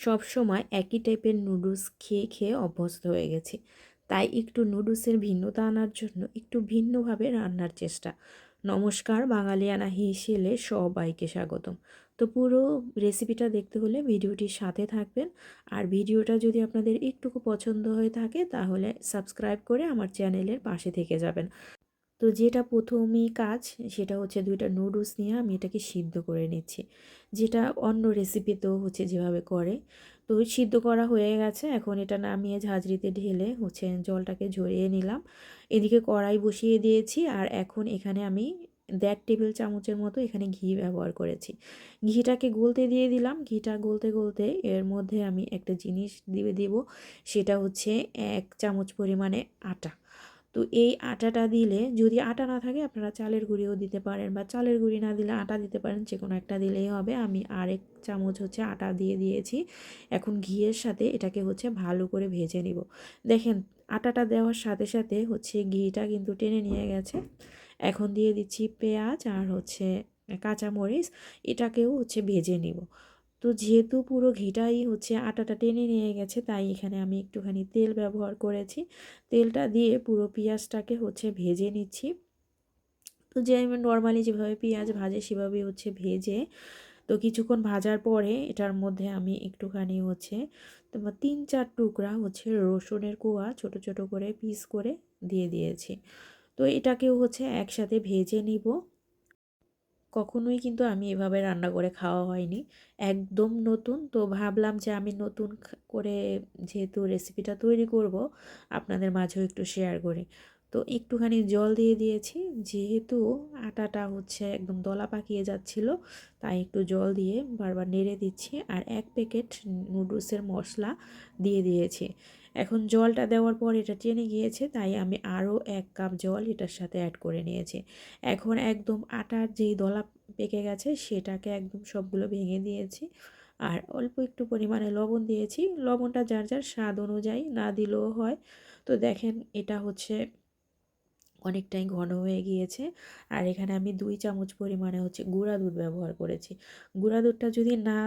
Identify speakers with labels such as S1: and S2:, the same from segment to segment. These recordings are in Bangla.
S1: সব সময় একই টাইপের নুডলস খেয়ে খেয়ে অভ্যস্ত হয়ে গেছি। তাই একটু নুডলসের ভিন্নতা আনার জন্য একটু ভিন্নভাবে রান্নার চেষ্টা। নমস্কার, বাঙালিয়ানা হিসেলে সবাইকে স্বাগতম। তো পুরো রেসিপিটা দেখতে হলে ভিডিওটির সাথে থাকবেন। আর ভিডিওটা যদি আপনাদের একটুকু পছন্দ হয়ে থাকে তাহলে সাবস্ক্রাইব করে আমার চ্যানেলের পাশে থেকে যাবেন। তো যেটা প্রথমেই কাজ সেটা হচ্ছে 2টা নুডলস নিয়ে আমি এটাকে সিদ্ধ করে নিচ্ছি। যেটা অন্য রেসিপিতেও হচ্ছে যেভাবে করে। তো সিদ্ধ করা হয়ে গেছে, এখন এটা নামিয়ে ঝাঁঝরিতে ঢেলে হচ্ছে জলটাকে ঝরিয়ে নিলাম। এদিকে কড়াই বসিয়ে দিয়েছি, আর এখন এখানে আমি 1.5 টেবিল চামচের মতো এখানে ঘি ব্যবহার করেছি। ঘিটাকে গলতে দিয়ে দিলাম। ঘিটা গলতে গলতে এর মধ্যে আমি একটা জিনিস দিব, সেটা হচ্ছে 1 চামচ পরিমাণে আটা। তো এই আটাটা দিলে, যদি আটা না থাকে আপনারা চালের গুঁড়িও দিতে পারেন, বা চালের গুঁড়ি না দিলে আটা দিতে পারেন, যে কোনো একটা দিলেই হবে। আমি আরেক চামচ হচ্ছে আটা দিয়ে দিয়েছি। এখন ঘিয়ের সাথে এটাকে হচ্ছে ভালো করে ভেজে নিব। দেখেন, আটাটা দেওয়ার সাথে সাথে হচ্ছে ঘিটা কিন্তু টেনে নিয়ে গেছে। এখন দিয়ে দিচ্ছি পেঁয়াজ আর হচ্ছে কাঁচামরিচ, এটাকেও হচ্ছে ভেজে নিব। তো যেহেতু পুরো ঘিটাই হচ্ছে আটাটা টেনে নিয়ে গেছে, তাই এখানে আমি একটুখানি তেল ব্যবহার করেছি। তেলটা দিয়ে পুরো পেঁয়াজটাকে হচ্ছে ভেজে নিচ্ছি। তো যে আমি নর্মালি যেভাবে পেঁয়াজ ভাজে সেভাবেই হচ্ছে ভেজে, তো কিছুক্ষণ ভাজার পরে এটার মধ্যে আমি একটুখানি হচ্ছে তোমার 3-4 টুকরা হচ্ছে রসুনের কোয়া ছোট ছোট করে পিস করে দিয়ে দিয়েছি। তো এটাকেও হচ্ছে একসাথে ভেজে নিব। কখনোই কিন্তু আমি এভাবে রান্না করে খাওয়া হয়নি, একদম নতুন। তো ভাবলাম যে আমি নতুন করে যেহেতু রেসিপিটা তৈরি করব, আপনাদের মাঝেও একটু শেয়ার করি। তো একটুখানি জল দিয়ে দিয়েছি, যেহেতু আটাটা হচ্ছে একদম দলা পাকিয়ে যাচ্ছিল, তাই একটু জল দিয়ে বারবার নেড়ে দিচ্ছি। আর 1 প্যাকেট নুডলসের মশলা দিয়ে দিয়েছি। এখন জলটা দেওয়ার পর এটা টেনে গিয়েছে, তাই আমি আরও 1 কাপ জল এটার সাথে অ্যাড করে নিয়েছি। এখন একদম আটার যেই দলা পেকে গেছে সেটাকে একদম সবগুলো ভেঙে দিয়েছি। আর অল্প একটু পরিমাণে লবণ দিয়েছি, লবণটা যার যার স্বাদ অনুযায়ী না দিলেও হয়। তো দেখেন, এটা হচ্ছে অনেকটাই ঘন হয়ে গিয়েছে। আর এখানে আমি 2 চামচ পরিমাণে হচ্ছে গুঁড়া দুধ ব্যবহার করেছি। গুঁড়া দুধটা যদি না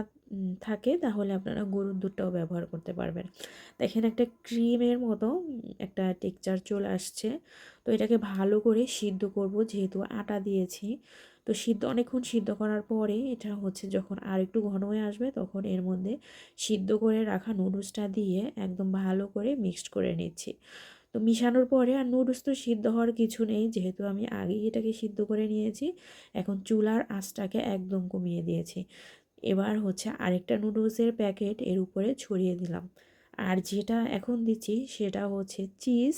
S1: থাকে তাহলে আপনারা গরুর দুধটাও ব্যবহার করতে পারবেন। দেখেন, একটা ক্রিমের মতো একটা টেক্সচার চলে আসছে। তো এটাকে ভালো করে সিদ্ধ করব, যেহেতু আটা দিয়েছি। তো অনেকক্ষণ সিদ্ধ করার পরে এটা হচ্ছে যখন আর একটু ঘন হয়ে আসবে, তখন এর মধ্যে সিদ্ধ করে রাখা নুডলসটা দিয়ে একদম ভালো করে মিক্সড করে নিচ্ছি। তো মিশানোর পরে আর নুডলস তো সিদ্ধ হওয়ার কিছু নেই, যেহেতু আমি আগেই এটাকে সিদ্ধ করে নিয়েছি। এখন চুলার আঁচটাকে একদম কমিয়ে দিয়েছি। এবার হচ্ছে আরেকটা নুডলসের প্যাকেট এর উপরে ছড়িয়ে দিলাম। আর যেটা এখন দিচ্ছি সেটা হচ্ছে চিজ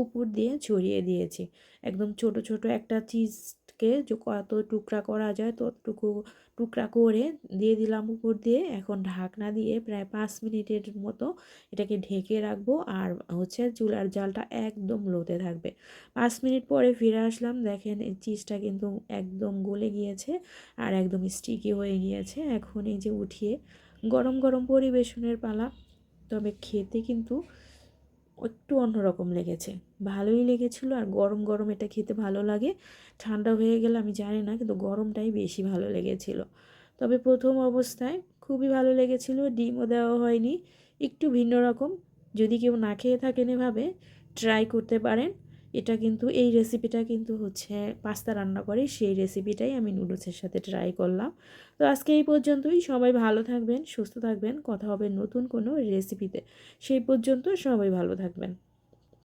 S1: উপর দিয়ে ছড়িয়ে দিয়েছি। একদম ছোট ছোট একটা চিজকে কত টুকরা করা যায় ততটুকু টুকরা করে দিয়ে দিলাম উপর দিয়ে। এখন ঢাকনা দিয়ে প্রায় 5 মিনিটের মতো এটাকে ঢেকে রাখবো, আর হচ্ছে চুলার জালটা একদম লোতে থাকবে। 5 মিনিট পরে ফিরে আসলাম, দেখেন এই চিজটা কিন্তু একদম গলে গিয়েছে আর একদম স্টিকি হয়ে গিয়েছে। এখন এই যে উঠিয়ে গরম গরম পরিবেশনের পালা। তবে খেতে কিন্তু একটু অন্যরকম লেগেছে, ভালোই লেগেছিলো। আর গরম গরম এটা খেতে ভালো লাগে, ঠান্ডা হয়ে গেলে আমি জানি না, কিন্তু গরমটাই বেশি ভালো লেগেছিলো। তবে প্রথম অবস্থায় খুবই ভালো লেগেছিলো, ডিমও দেওয়া হয়নি, একটু ভিন্ন রকম। যদি কেউ না খেয়ে থাকেন এভাবে ট্রাই করতে পারেন। এটা কিন্তু এই রেসিপিটা কিন্তু হচ্ছে পাস্তা রান্না করে সেই রেসিপিটাই আমি নুডলসের সাথে ট্রাই করলাম। তো আজকে এই পর্যন্তই। সবাই ভালো থাকবেন, সুস্থ থাকবেন। কথা হবে নতুন কোনো রেসিপিতে। সেই পর্যন্ত সবাই ভালো থাকবেন।